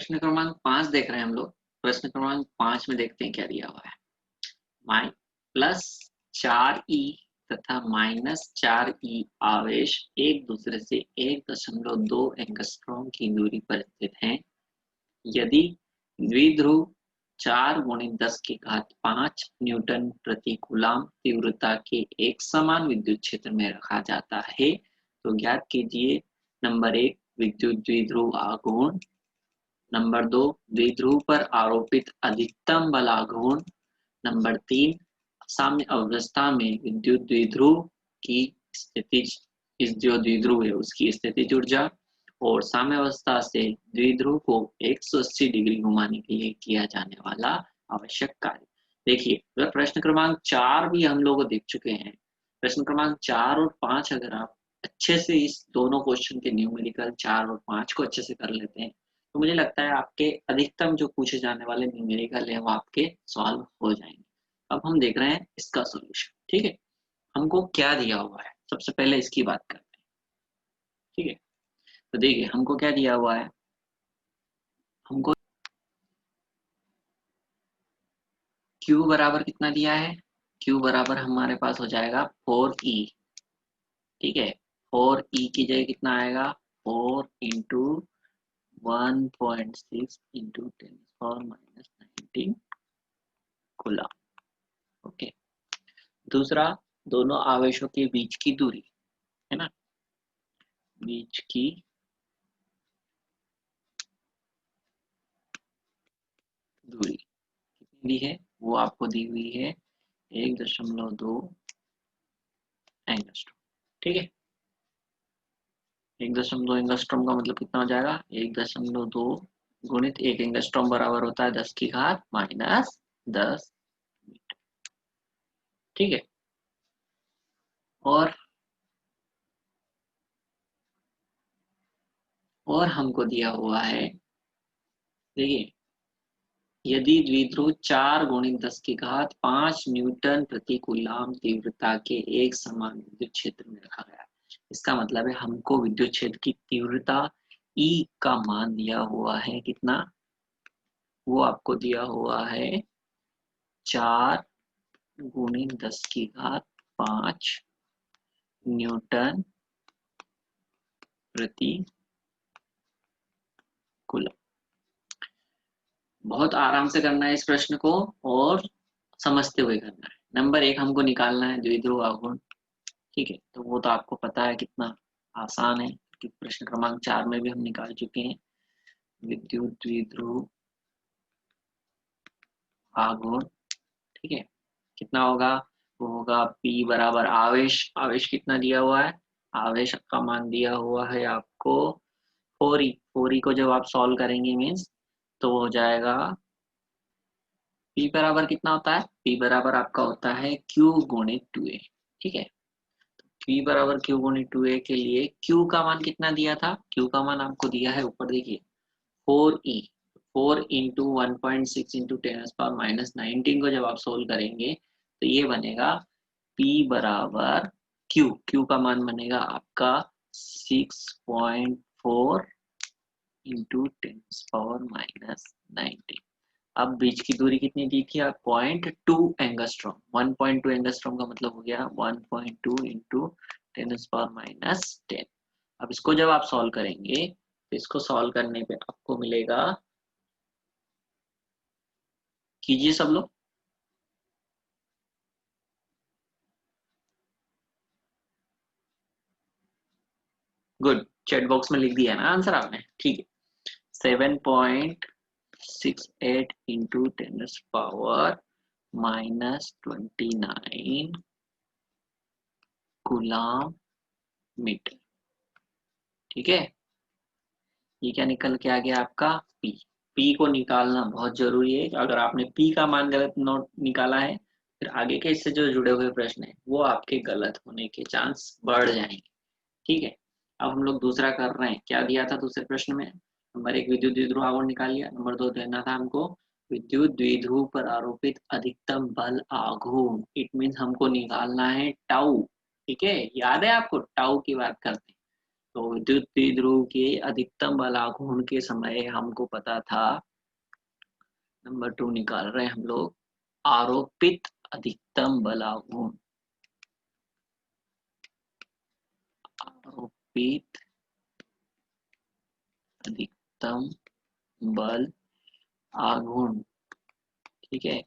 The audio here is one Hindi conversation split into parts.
प्रश्न क्रमांक 5 देख रहे हैं हम लोग। प्रश्न क्रमांक 5 में देखते हैं क्या दिया हुआ है। माइ प्लस 4e तथा माइनस 4e आवेश एक दूसरे से 1.2 एंगस्ट्रॉम की दूरी पर स्थित हैं। यदि द्विध्रुव 4 गुणित 10 की घात 5 न्यूटन प्रति कूलाम तीव्रता के एक समान विद्युत क्षेत्र में रखा जाता है तो ज्ञात कीजिए नंबर 1 विद्युत द्विध्रुव आघूर्ण, नंबर 2 द्विध्रुव पर आरोपित अधिकतम बल आघूर्ण, नंबर 3 साम्य अवस्था में विद्युत द्विध्रुव की स्थिति, इस जो द्विध्रुव है उसकी स्थितिज ऊर्जा, और साम्य अवस्था से द्विध्रुव को 180 डिग्री घुमाने के लिए किया जाने वाला आवश्यक कार्य। देखिए प्रश्न क्रमांक 4 भी हम लोग देख चुके हैं। प्रश्न क्रमांक 4 और 5 अगर आप अच्छे से इस दोनों क्वेश्चन के न्यूमेरिकल 4 और 5 को अच्छे से कर लेते हैं तो मुझे लगता है आपके अधिकतम जो पूछे जाने वाले न्यूमेरिकल है वो आपके सॉल्व हो जाएंगे। अब हम देख रहे हैं इसका सॉल्यूशन। ठीक है, हमको क्या दिया हुआ है सबसे पहले इसकी बात करते हैं। ठीक है, तो देखिए हमको क्या दिया हुआ है, हमको Q बराबर कितना दिया है, Q बराबर हमारे पास हो जाएगा 4E। ठीक है, 4E की जगह कितना आएगा 4 इंटू 1.6 इंटू 10⁻⁻19 कूलम। ओके, दूसरा दोनों आवेशों के बीच की दूरी है ना, बीच की दूरी कितनी दी है वो आपको दी हुई है 1.2 एंगस्ट्रॉम। ठीक है, 1.2 एंगस्ट्रॉम का मतलब कितना हो जाएगा 1.2 गुणित 1 एंगस्ट्रॉम बराबर होता है 10 की घात -10 मीटर। ठीक है, और हमको दिया हुआ है, देखिए यदि द्विध्रुव 4 गुणित 10 की घात 5 न्यूटन प्रति कूलाम तीव्रता के एक समान विद्युत क्षेत्र में रखा गया है, इसका मतलब है हमको विद्युत क्षेत्र की तीव्रता E का मान दिया हुआ है कितना, वो आपको दिया हुआ है 4 गुणित 10 की घात 5 न्यूटन प्रति कूलम। बहुत आराम से करना है इस प्रश्न को और समझते हुए करना है। नंबर 1 हमको निकालना है द्विध्रुव आघूर्ण। ठीक है, तो वो तो आपको पता है कितना आसान है कि प्रश्न क्रमांक 4 में भी हम निकाल चुके हैं। विद्युत द्विध्रुव आघूर्ण, ठीक है, कितना होगा, वो होगा P बराबर आवेश, आवेश कितना दिया हुआ है, आवेश का मान दिया हुआ है आपको 4E। 4E को जब आप सॉल्व करेंगे मीन्स तो हो जाएगा P बराबर कितना होता है, P बराबर आपका होता है Q गुणित 2A। ठीक है, P बराबर Q गुणित 2A के लिए Q का मान कितना दिया था, Q का मान आपको दिया है ऊपर देखिए 4E। 4 इंटू 1.6 इंटू 10⁻⁻19 को जब आप सोल्व करेंगे तो ये बनेगा P बराबर Q का मान बनेगा आपका 6.4 इंटू 10⁻⁻19। अब बीच की दूरी कितनी दी थी आप 0.2 एंगस्ट्रॉम। 1.2 एंगस्ट्रॉम का मतलब हो गया 1.2 इंटू 10⁻⁻10। अब इसको जब आप सॉल्व करेंगे तो इसको सॉल्व करने पे आपको मिलेगा, कीजिए सब लोग, गुड, चैट बॉक्स में लिख दिया ना आंसर आपने। ठीक है, 7.68 इंटू 10⁻⁻29 कूलम मीटर। ठीक है, ये क्या निकल के आ गया आपका P। P को निकालना बहुत जरूरी है। अगर आपने P का मान गलत नोट निकाला है फिर आगे के इससे जो जुड़े हुए प्रश्न है वो आपके गलत होने के चांस बढ़ जाएंगे। ठीक है, अब हम लोग दूसरा कर रहे हैं। क्या दिया था दूसरे प्रश्न में, नंबर 1 विद्युत द्विध्रुव आघूर्ण निकाल लिया, नंबर 2 देना था हमको विद्युत द्विध्रुव पर आरोपित अधिकतम बल आघूर्ण। इट मीन्स हमको निकालना है टाउ। ठीक है, याद है आपको टाउ की बात करते हैं तो विद्युत द्विध्रुव के अधिकतम बल आघूर्ण के समय हमको पता था, नंबर 2 निकाल रहे हैं हम लोग, आरोपित अधिकतम बल आघूर्ण, आरोपित अधिकतम बल आघूर्ण, ठीक है,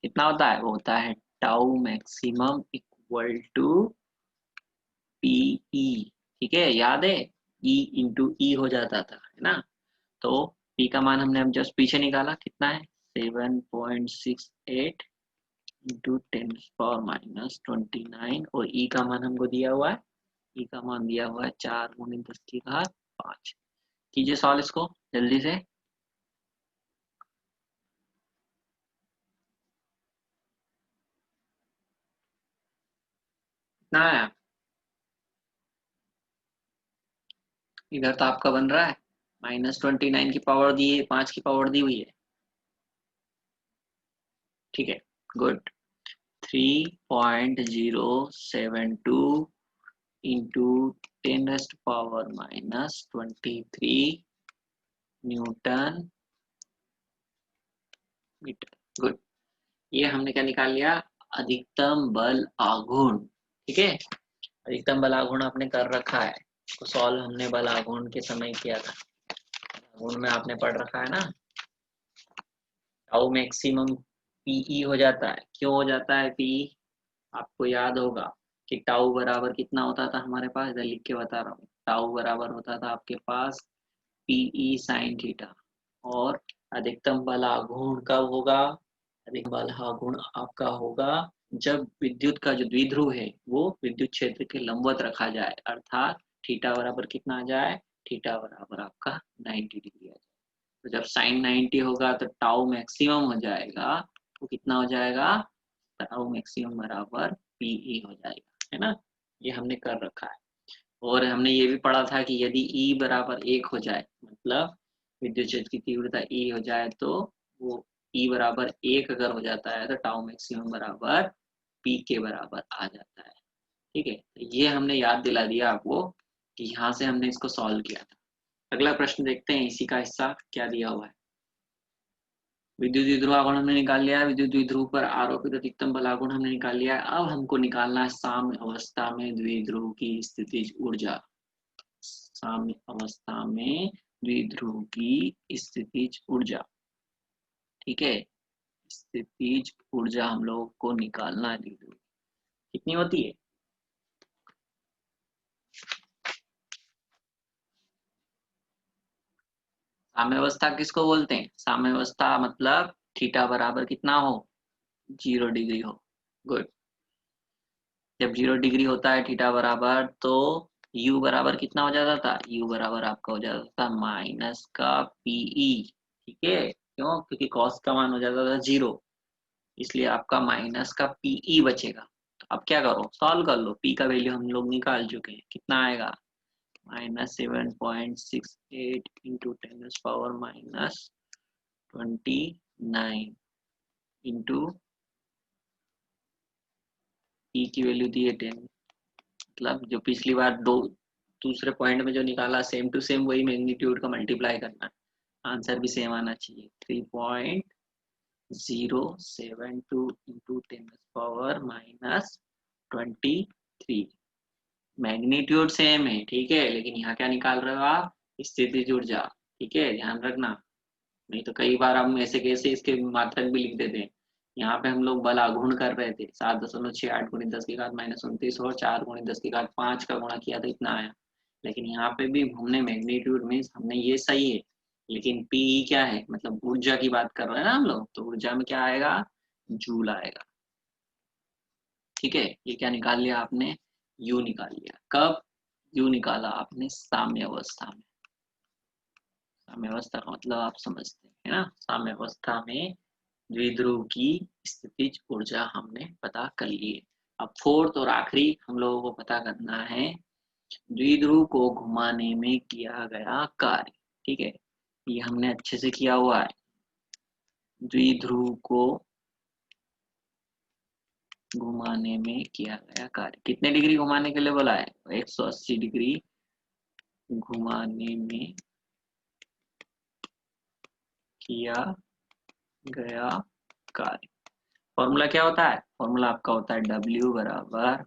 कितना होता है, वो होता है tau maximum equal to PE, ठीक है, याद है, ई इंटू ई हो जाता था, है ना। तो पी का मान हमने अब जस्ट पीछे निकाला, कितना है 7.68 इंटू 10⁻⁻29, और ई का मान हमको दिया हुआ है, ई का मान दिया हुआ है 4×10⁵ कीजिए सॉल्व इसको जल्दी से। कितना आया, इधर तो आपका बन रहा है -29 की पावर दी है, 5 की पावर दी हुई है, ठीक है, good. 3.072 into 10⁻⁻23 newton metre, good. ये हमने क्या निकाल लिया, अधिकतम बल आघूर्ण, ठीक है, अधिकतम बल आघूर्ण आपने कर रखा है, तो सॉल्व हमने बल आघूर्ण के समय किया था, आघूर्ण में आपने पढ़ रखा है ना, टाउ मैक्सिमम पीई हो जाता है, क्यों हो जाता है पीई, आपको याद होगा कि टाउ बराबर कितना होता था हमारे पास, इधर लिख के बता रहा हूँ, टाउ बराबर होता था आपके पास पीई साइन थीटा, और अधिकतम बल आघूर्ण कब होगा, अधिकतम बल आघूर्ण आपका होगा जब विद्युत का जो द्विध्रुव है वो विद्युत क्षेत्र के लंबवत रखा जाए, अर्थात थीटा बराबर कितना आ जाए, थीटा बराबर आपका 90 डिग्री आ जाए। तो जब साइन 90 होगा तो टाउ मैक्सिमम हो जाएगा, वो कितना हो जाएगा, टाउ मैक्सिमम बराबर पीई हो जाएगा, है ना, ये हमने कर रखा है। और हमने ये भी पढ़ा था कि यदि E बराबर 1 हो जाए, मतलब विद्युत क्षेत्र की तीव्रता E हो जाए, तो वो E बराबर 1 अगर हो जाता है तो टाउ मैक्सिमम बराबर P के बराबर आ जाता है, ठीक है, तो ये हमने याद दिला दिया आपको कि यहाँ से हमने इसको सॉल्व किया था। अगला प्रश्न देखते हैं, इसी का हिस्सा क्या दिया हुआ है। विद्युत द्विध्रुव आघूर्ण हमने निकाल लिया है, विद्युत द्विध्रुव पर आरोपित अधिकतम बल आघूर्ण हमने निकाल लिया है। अब हमको निकालना है साम्य अवस्था में द्विध्रुव की स्थितिज ऊर्जा, साम्य अवस्था में द्विध्रुव की स्थितिज ऊर्जा, ठीक है, स्थितिज ऊर्जा हम लोग को निकालना है द्विध्रुव, कितनी होती है, साम्य अवस्था किसको बोलते हैं, साम्य अवस्था मतलब थीटा बराबर कितना हो, 0 डिग्री हो, गुड। जब 0 डिग्री होता है थीटा बराबर, तो u बराबर कितना हो जाता था, u बराबर आपका हो जाता था माइनस का पीई, ठीक है, क्यों, क्योंकि कॉस का मान हो जाता था 0, इसलिए आपका माइनस का पीई बचेगा। तो अब क्या करो, सॉल्व कर लो, p का वैल्यू हम लोग निकाल चुके हैं, कितना आएगा, -7.68 इंटू 10⁻⁻29 इंटू e की वैल्यू दी है 10, मतलब जो पिछली बार दो दूसरे पॉइंट में जो निकाला सेम टू सेम वही मैग्नीट्यूड का मल्टीप्लाई करना है, आंसर भी सेम आना चाहिए, 3.072 इंटू 10⁻⁻23, मैग्नीट्यूड सेम है, ठीक है, लेकिन यहाँ क्या निकाल रहे हो आप, स्थितिज ऊर्जा, ठीक है, ध्यान रखना, नहीं तो कई बार हम ऐसे कैसे इसके मात्रक भी लिख देते हैं। यहाँ पे हम लोग बल आघूर्ण कर रहे थे, 7.68 गुणित 10 की घात -29 और 4 गुणित 10 की घात 5 का गुणा किया तो इतना आया, लेकिन यहाँ पे भी हमने मैग्नीट्यूड में हमने ये सही है, लेकिन पी क्या है, मतलब ऊर्जा की बात कर रहे हैं ना हम लोग, तो ऊर्जा में क्या आएगा, जूल आएगा, ठीक है, ये क्या निकाल लिया आपने, यू निकाल लिया, कब यू निकाला आपने, साम्य अवस्था में, साम्य अवस्था का मतलब आप समझते हैं ना, साम्य अवस्था में द्विध्रुव की स्थितिज ऊर्जा हमने पता कर ली है। अब फोर्थ और आखिरी हम लोगों को पता करना है, द्विध्रुव को घुमाने में किया गया कार्य, ठीक है, ये हमने अच्छे से किया हुआ है, द्विध्रुव को घुमाने में किया गया कार्य, कितने डिग्री घुमाने के लिए बोला है, 180 डिग्री घुमाने में किया गया कार्य। फॉर्मूला क्या होता है? फॉर्मूला आपका होता है W बराबर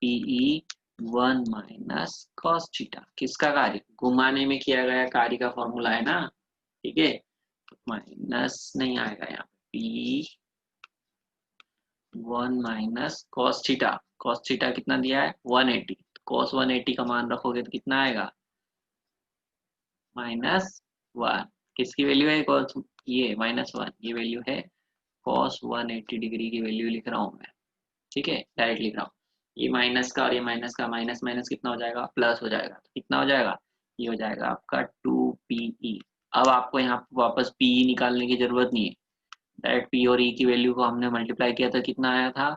PE 1 माइनस कॉस थीटा। किसका कार्य? घुमाने में किया गया कार्य का फॉर्मूला है ना, ठीक है। तो माइनस नहीं आएगा यहाँ पे, P 1 minus cos theta. Cos theta कितना दिया है? 180। कॉस 180 का मान रखोगे तो कितना आएगा? -1। किसकी वैल्यू है? कॉस, ये -1, ये वैल्यू है कॉस 180 डिग्री की वैल्यू लिख रहा हूँ मैं, ठीक है, डायरेक्ट लिख रहा हूँ। ये माइनस का और ये माइनस का माइनस माइनस कितना हो जाएगा? प्लस हो जाएगा। तो कितना हो जाएगा? ये हो जाएगा आपका 2PE। अब आपको यहाँ पे वापस PE निकालने की जरूरत नहीं है, डायरेक्ट P और E की वैल्यू को हमने मल्टीप्लाई किया था, कितना आया था?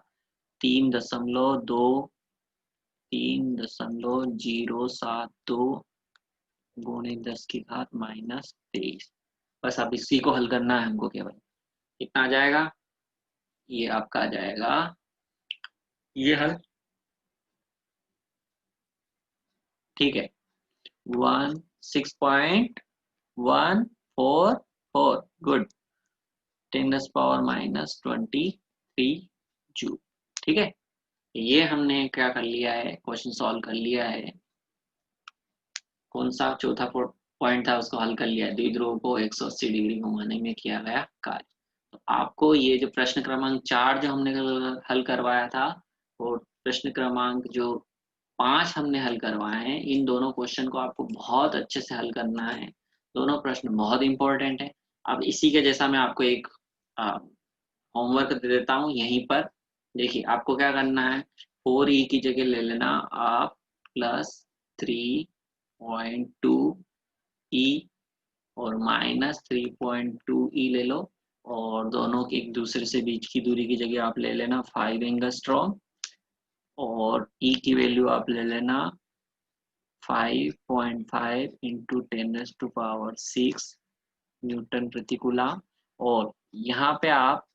3.072 गुणे 10 की घात -23। बस अब इसी को हल करना है हमको केवल। कितना आ जाएगा? ये आपका आ जाएगा, ये हल, ठीक है, 16.144, गुड, 10⁻⁻23 जूल, ठीक है। ये हमने क्या कर लिया है? क्वेश्चन सॉल्व कर लिया है। कौन सा चौथा पॉइंट था उसको हल कर लिया है, द्विध्रुव को 180 डिग्री घुमाने में किया गया कार्य। तो आपको ये जो प्रश्न क्रमांक 4 जो हमने हल करवाया था, और प्रश्न क्रमांक जो 5 हमने हल करवाए हैं, इन दोनों क्वेश्चन को आपको बहुत अच्छे से हल करना है। दोनों प्रश्न बहुत इंपॉर्टेंट है। अब इसी के जैसा मैं आपको एक होमवर्क दे देता हूँ यहीं पर। देखिए आपको क्या करना है, 4E की जगह ले लेना आप +3.2E और -3.2E ले लो, और दोनों के एक दूसरे से बीच की दूरी की जगह आप ले लेना 5 एंगस्ट्रॉम, और E की वैल्यू आप ले लेना 5.5 इंटू 10⁻⁶ न्यूटन प्रति कूलम। और यहाँ पे आप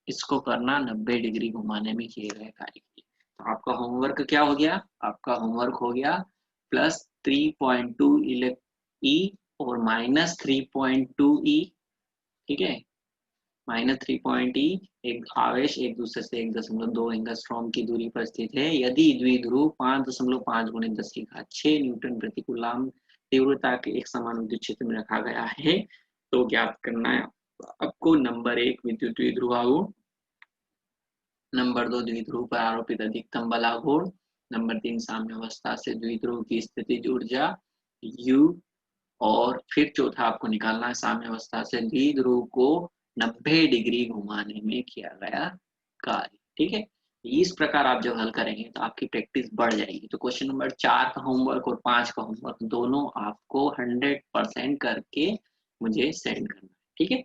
इसको करना 90 डिग्री घुमाने में किए गए कार्य की। तो आपका होमवर्क क्या हो गया? आपका होमवर्क हो गया +3.2 E और -3.2E, ठीक है। -3 E, एक आवेश एक दूसरे से 1.2 एंगस्ट्रॉम की दूरी पर स्थित है यदि द्विध्रुव 5.5 गुणे 10 की घात 6 न्यूटन प्रति कूलम तीव्रता के एक समान विद्युत क्षेत्र में रखा गया है। तो ज्ञात करना है आपको नंबर 1 विद्युत द्विध्रुव आघूर्ण, नंबर 2 द्विध्रुव पर आरोपित अधिकतम बल आघूर्ण, नंबर 3 साम्यावस्था से द्विध्रुव की स्थितिज ऊर्जा U, और फिर चौथा आपको निकालना है साम्यावस्था से द्विध्रुव को 90 डिग्री घुमाने में किया गया कार्य, ठीक है। इस प्रकार आप जब हल करेंगे तो आपकी प्रैक्टिस बढ़ जाएगी। तो क्वेश्चन नंबर 4 का होमवर्क और 5 का होमवर्क दोनों आपको 100% करके मुझे सेंड करना है, ठीक है।